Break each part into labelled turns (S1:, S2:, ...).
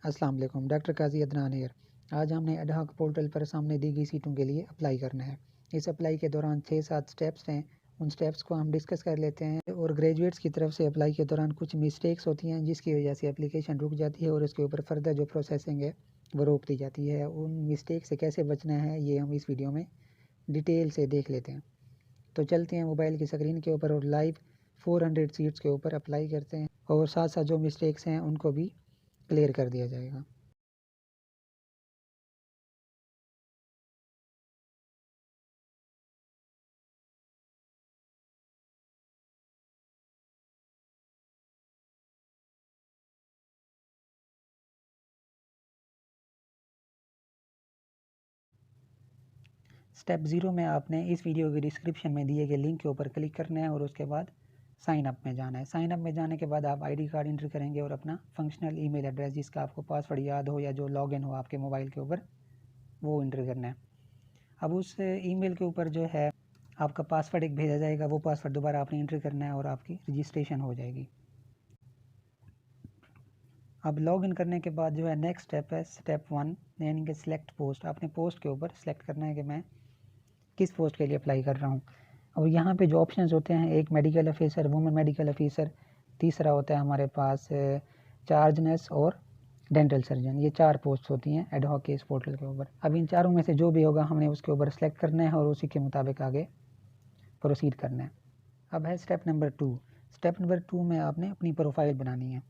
S1: अस्सलाम वालेकुम। Doctor Qazi Adnan here. आज हमने एडहॉक पोर्टल पर सामने दी गई सीटों के लिए अप्लाई करना है। इस अप्लाई के दौरान 6-7 स्टेप्स हैं, उन स्टेप्स को हम डिस्कस कर लेते हैं। और ग्रेजुएट्स की तरफ से अप्लाई के दौरान कुछ मिस्टेक्स होती हैं जिसकी वजह से एप्लीकेशन रुक जाती है और उसके ऊपर फर्दर जो प्रोसेसिंग है वो रोक दी जाती है। उन मिस्टेक से कैसे बचना है ये हम इस वीडियो में डिटेल से देख लेते हैं। तो चलते हैं मोबाइल की स्क्रीन के ऊपर और लाइव 400 सीट्स के ऊपर अप्लाई करते हैं और साथ साथ जो मिस्टेक्स हैं उनको भी क्लियर कर दिया जाएगा। स्टेप 0 में आपने इस वीडियो के डिस्क्रिप्शन में दिए गए लिंक के ऊपर क्लिक करना है और उसके बाद साइन अप में जाना है। साइन अप में जाने के बाद आप आईडी कार्ड एंटर करेंगे और अपना फंक्शनल ईमेल एड्रेस जिसका आपको पासवर्ड याद हो या जो लॉगिन हो आपके मोबाइल के ऊपर वो एंटर करना है। अब उस ईमेल के ऊपर जो है आपका पासवर्ड एक भेजा जाएगा, वो पासवर्ड दोबारा आपने एंटर करना है और आपकी रजिस्ट्रेशन हो जाएगी। अब लॉग इन करने के बाद जो है नेक्स्ट स्टेप है स्टेप 1 यानी कि सिलेक्ट पोस्ट। आपने पोस्ट के ऊपर सेलेक्ट करना है कि मैं किस पोस्ट के लिए अप्लाई कर रहा हूँ। और यहाँ पे जो ऑप्शंस होते हैं, एक medical officer, women medical officer, तीसरा होता है हमारे पास चार्ज नर्स और डेंटल सर्जन। ये 4 पोस्ट होती हैं एडहॉक के इस पोर्टल के ऊपर। अब इन चारों में से जो भी होगा हमने उसके ऊपर सेलेक्ट करना है और उसी के मुताबिक आगे प्रोसीड करना है। अब है स्टेप नंबर 2। स्टेप नंबर 2 में आपने अपनी प्रोफाइल बनानी है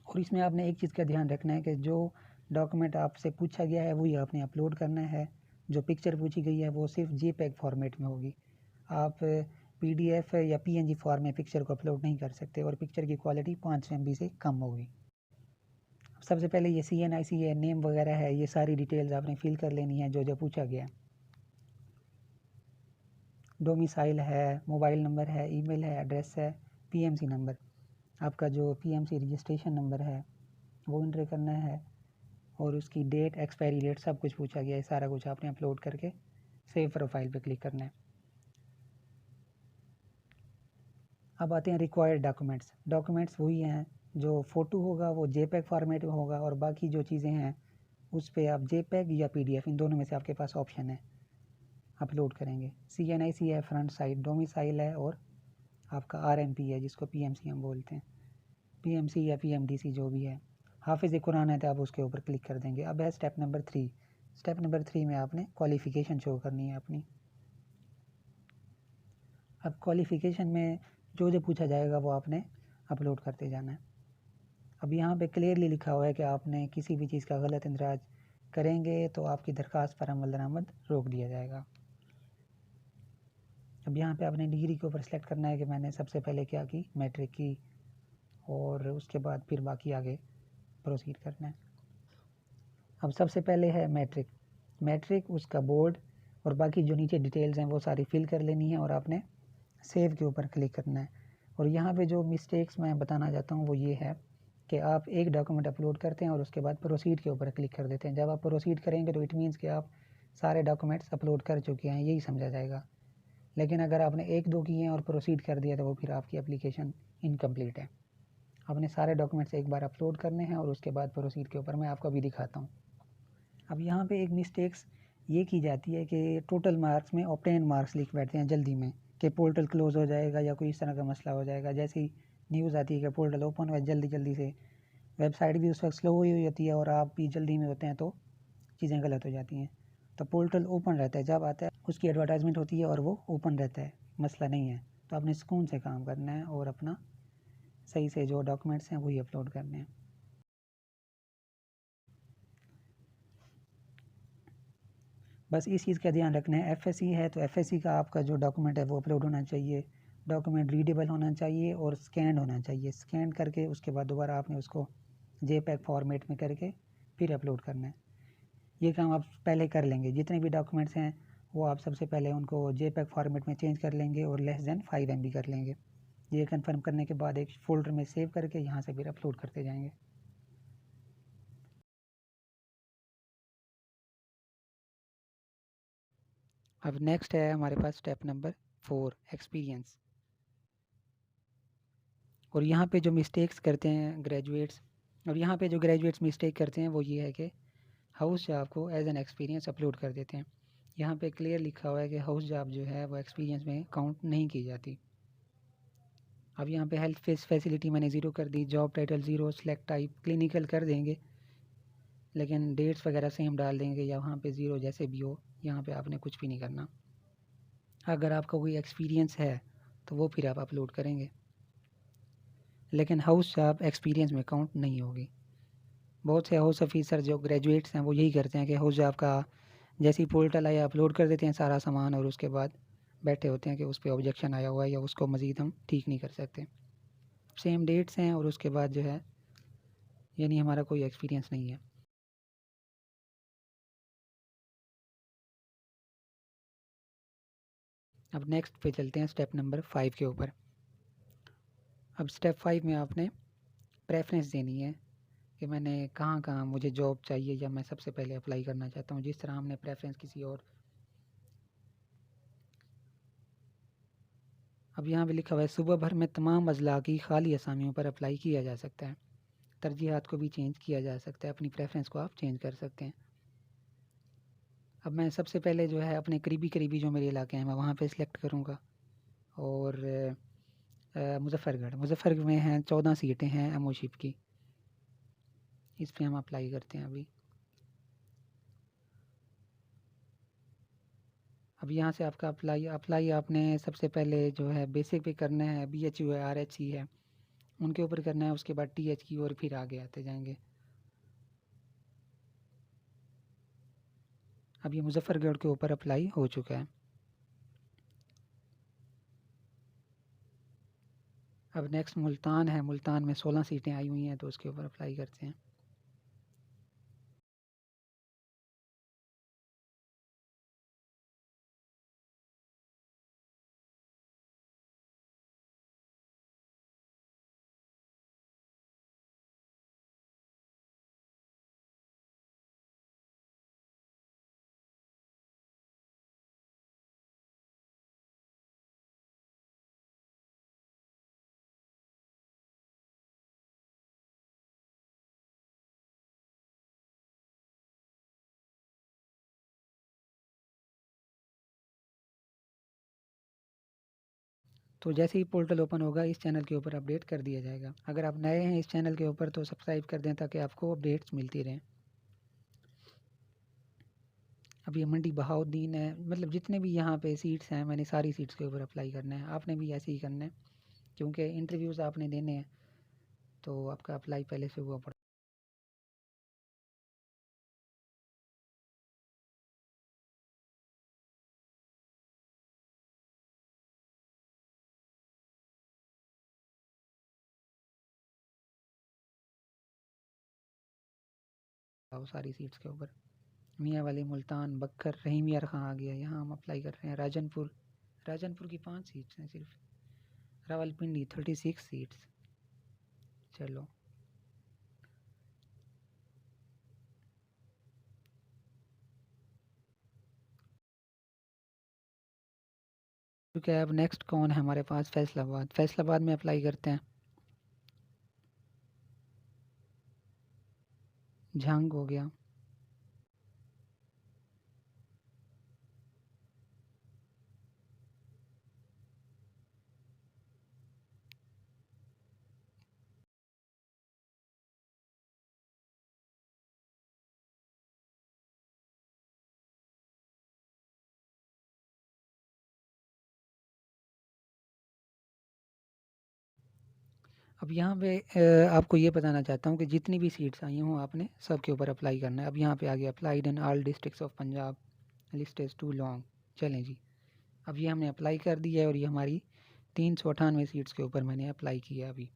S1: और इसमें आपने एक चीज़ का ध्यान रखना है कि जो डॉक्यूमेंट आपसे पूछा गया है वही आपने अपलोड करना है। जो पिक्चर पूछी गई है वो सिर्फ JPEG फॉर्मेट में होगी। आप PDF या PNG फॉर्म में पिक्चर को अपलोड नहीं कर सकते और पिक्चर की क्वालिटी 5 MB से कम होगी। सबसे पहले ये CNIC है, नेम वगैरह है, ये सारी डिटेल्स आपने फिल कर लेनी है जो जो पूछा गया। डोमिसाइल है, मोबाइल नंबर है, ईमेल है, एड्रेस है, PMC नंबर, आपका जो PMC रजिस्ट्रेशन नंबर है वो एंटर करना है और उसकी डेट, एक्सपायरी डेट सब कुछ पूछा गया है। सारा कुछ आपने अपलोड करके सेव प्रोफाइल पे क्लिक करना है। अब आते हैं रिक्वायर्ड डॉक्यूमेंट्स। डॉक्यूमेंट्स वही हैं, जो फ़ोटो होगा वो JPEG फॉर्मेट में होगा और बाकी जो चीज़ें हैं उस पर आप JPEG या PDF इन दोनों में से आपके पास ऑप्शन है, अपलोड करेंगे। CNIC है फ्रंट साइड, डोमिसाइल है और आपका RMP है जिसको PMC हम बोलते हैं, PMC या PMDC जो भी है। हाफिज़ कुरान है तो आप उसके ऊपर क्लिक कर देंगे। अब है स्टेप नंबर 3। स्टेप नंबर 3 में आपने क्वालिफ़िकेशन शो करनी है अपनी। अब क्वालिफ़िकेशन में जो जो पूछा जाएगा वो आपने अपलोड करते जाना है। अब यहाँ पे क्लियरली लिखा हुआ है कि आपने किसी भी चीज़ का गलत इंदराज करेंगे तो आपकी दरख्वास्त पर अमल दरामद रोक दिया जाएगा। अब यहाँ पे आपने डिग्री के ऊपर सेलेक्ट करना है कि मैंने सबसे पहले क्या की, मैट्रिक की, और उसके बाद फिर बाकी आगे प्रोसीड करना है। अब सबसे पहले है मैट्रिक। मैट्रिक, उसका बोर्ड और बाकी जो नीचे डिटेल्स हैं वो सारी फिल कर लेनी है और आपने सेव के ऊपर क्लिक करना है। और यहाँ पे जो मिस्टेक्स मैं बताना चाहता हूँ वो ये है कि आप एक डॉक्यूमेंट अपलोड करते हैं और उसके बाद प्रोसीड के ऊपर क्लिक कर देते हैं। जब आप प्रोसीड करेंगे तो इट मीन्स कि आप सारे डॉक्यूमेंट्स अपलोड कर चुके हैं, यही समझा जाएगा। लेकिन अगर आपने 1-2 किए हैं और प्रोसीड कर दिया तो वो फिर आपकी एप्लीकेशन इनकम्प्लीट है। आपने सारे डॉक्यूमेंट्स एक बार अपलोड करने हैं और उसके बाद प्रोसीड के ऊपर मैं आपको अभी दिखाता हूँ। अब यहाँ पे एक मिस्टेक्स ये की जाती है कि टोटल मार्क्स में ऑब्टेन मार्क्स लिख बैठते हैं जल्दी में कि पोर्टल क्लोज़ हो जाएगा या कोई इस तरह का मसला हो जाएगा। जैसे ही न्यूज़ आती है कि पोर्टल ओपन हुआ जल्दी जल्दी से, वेबसाइट भी उस वक्त स्लो हुई होती है और आप भी जल्दी में होते हैं तो चीज़ें गलत हो जाती हैं। तो पोर्टल ओपन रहता है, जब आता है उसकी एडवर्टाइजमेंट होती है और वो ओपन रहता है, मसला नहीं है। तो आपने सुकून से काम करना है और अपना सही से जो डॉक्यूमेंट्स हैं वही अपलोड करने हैं। बस इस चीज़ का ध्यान रखना है। FSC है तो FSC का आपका जो डॉक्यूमेंट है वो अपलोड होना चाहिए। डॉक्यूमेंट रीडेबल होना चाहिए और स्कैन होना चाहिए। स्कैन करके उसके बाद दोबारा आपने उसको JPEG फॉर्मेट में करके फिर अपलोड करना है। ये काम आप पहले कर लेंगे। जितने भी डॉक्यूमेंट्स हैं वो आप सबसे पहले उनको JPEG फॉर्मेट में चेंज कर लेंगे और लेस दैन 5 MB कर लेंगे। ये कंफर्म करने के बाद एक फ़ोल्डर में सेव करके यहाँ से फिर अपलोड करते जाएंगे। अब नेक्स्ट है हमारे पास स्टेप नंबर 4, एक्सपीरियंस। और यहाँ पे जो मिस्टेक्स करते हैं ग्रेजुएट्स और यहाँ पे जो ग्रेजुएट्स मिस्टेक करते हैं वो ये है कि हाउस जॉब को एज एन एक्सपीरियंस अपलोड कर देते हैं। यहाँ पे क्लियर लिखा हुआ है कि हाउस जॉब जो है वो एक्सपीरियंस में काउंट नहीं की जाती। अब यहाँ पे हेल्थ फैसिलिटी मैंने ज़ीरो कर दी, job title zero, select type clinical कर देंगे, लेकिन डेट्स वगैरह सेम डाल देंगे या वहाँ पे ज़ीरो जैसे भी हो। यहाँ पे आपने कुछ भी नहीं करना। अगर आपका कोई एक्सपीरियंस है तो वो फिर आप अपलोड करेंगे, लेकिन हाउस जॉब एक्सपीरियंस में काउंट नहीं होगी। बहुत से हाउस ऑफिसर जो ग्रेजुएट्स हैं वो यही करते हैं कि हाउस जॉब का जैसे ही पोर्टल आया अपलोड कर देते हैं सारा सामान, और उसके बाद बैठे होते हैं कि उस पर ऑब्जेक्शन आया हुआ है या उसको मज़ीद हम ठीक नहीं कर सकते। सेम डेट्स हैं और उसके बाद जो है यानी हमारा कोई एक्सपीरियंस नहीं है। अब नेक्स्ट पे चलते हैं स्टेप नंबर 5 के ऊपर। अब स्टेप 5 में आपने प्रेफरेंस देनी है कि मैंने कहाँ कहाँ मुझे जॉब चाहिए या मैं सबसे पहले अप्लाई करना चाहता हूँ, जिस तरह हमने प्रेफरेंस किसी और। अब यहाँ पे लिखा हुआ है सुबह भर में तमाम अजला की खाली असामियों पर अप्लाई किया जा सकता है। तरजीहात को भी चेंज किया जा सकता है, अपनी प्रेफरेंस को आप चेंज कर सकते हैं। अब मैं सबसे पहले जो है अपने करीबी जो मेरे इलाके हैं मैं वहाँ पे सिलेक्ट करूँगा। और मुजफ्फ़रगढ़ में हैं 14 सीटें हैं एमओशिप की, इस पे हम अप्लाई करते हैं अभी। अब यहाँ से आपका अप्लाई आपने सबसे पहले जो है बेसिक पे करना है, BHU है, RHC है, उनके ऊपर करना है। उसके बाद TH की और फिर आगे आते जाएंगे। अब ये मुजफ्फ़रगढ़ के ऊपर अप्लाई हो चुका है। अब नेक्स्ट मुल्तान है, मुल्तान में 16 सीटें आई हुई हैं तो उसके ऊपर अप्लाई करते हैं। तो जैसे ही पोर्टल ओपन होगा इस चैनल के ऊपर अपडेट कर दिया जाएगा। अगर आप नए हैं इस चैनल के ऊपर तो सब्सक्राइब कर दें ताकि आपको अपडेट्स मिलती रहें। अब ये मंडी बहाउद्दीन है, मतलब जितने भी यहाँ पे सीट्स हैं मैंने सारी सीट्स के ऊपर अप्लाई करना है। आपने भी ऐसे ही करना है क्योंकि इंटरव्यूज़ आपने देने हैं तो आपका अप्लाई पहले से हुआ पड़ा। सारी सीट्स के ऊपर मियाँ वाली, मुल्तान, बक्कर, रहीम यार खां आ गया। यहाँ हम अप्लाई कर रहे हैं। राजनपुर की 5 सीट्स हैं सिर्फ। रावलपिंडी 36 सीट्स। चलो ठीक है। अब नेक्स्ट कौन है हमारे पास? फैसलाबाद में अप्लाई करते हैं। झांग हो गया। अब यहाँ पे आपको ये बताना चाहता हूँ कि जितनी भी सीट्स आई हों आपने सब के ऊपर अप्लाई करना है। अब यहाँ पे आ गया applied in all districts of Punjab, list is too long. चलें जी, अब ये हमने अप्लाई कर दिया है और ये हमारी 398 सीट्स के ऊपर मैंने अप्लाई किया अभी।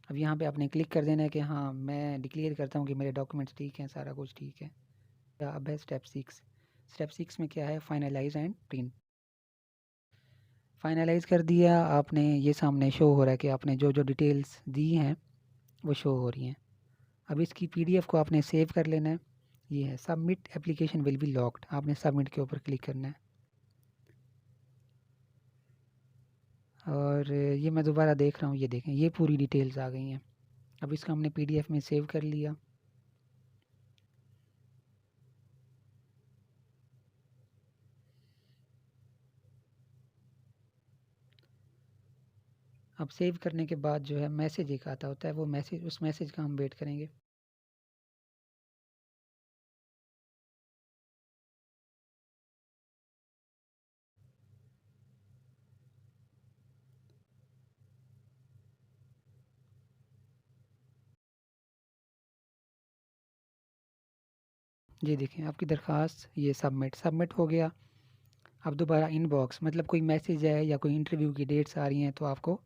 S1: अब यहाँ पे आपने क्लिक कर देना है कि हाँ मैं डिक्लेयर करता हूँ कि मेरे डॉक्यूमेंट्स ठीक हैं, सारा कुछ ठीक है। अब है स्टेप 6 में क्या है? Finalise and print. फाइनलाइज़ कर दिया आपने, ये सामने शो हो रहा है कि आपने जो जो डिटेल्स दी हैं वो शो हो रही हैं। अब इसकी PDF को आपने सेव कर लेना है। ये है submit application will be locked, आपने सबमिट के ऊपर क्लिक करना है। और ये मैं दोबारा देख रहा हूँ, ये देखें ये पूरी डिटेल्स आ गई हैं। अब इसको हमने PDF में सेव कर लिया। अब सेव करने के बाद जो है मैसेज एक आता होता है, वो मैसेज, उस मैसेज का हम वेट करेंगे। ये देखें आपकी दरख्वास्त ये सबमिट हो गया। अब दोबारा इनबॉक्स, मतलब कोई मैसेज है या कोई इंटरव्यू की डेट्स आ रही हैं तो आपको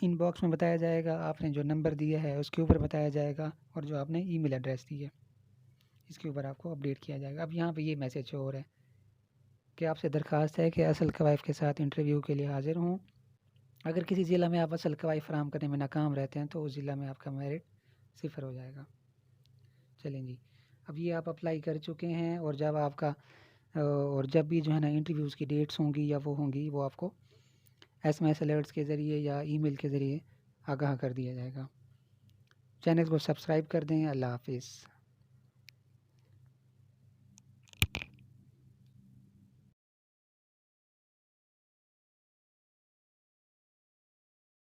S1: इनबॉक्स में बताया जाएगा, आपने जो नंबर दिया है उसके ऊपर बताया जाएगा, और जो आपने ईमेल एड्रेस दी है इसके ऊपर आपको अपडेट किया जाएगा। अब यहाँ पे ये मैसेज हो रहा है कि आपसे दरख्वास्त है कि असल कवायद के साथ इंटरव्यू के लिए हाजिर हूँ। अगर किसी ज़िला में आप असल कवायद फराहम करने में नाकाम रहते हैं तो उस ज़िला में आपका मेरिट 0 हो जाएगा। चलें जी, अब ये आप अप्लाई कर चुके हैं, और जब भी जो है ना इंटरव्यूज़ की डेट्स होंगी या वो होंगी, वो आपको SMS अलर्ट्स के ज़रिए या ईमेल के ज़रिए आगाह कर दिया जाएगा। चैनल को सब्सक्राइब कर दें। अल्लाह हाफिज़।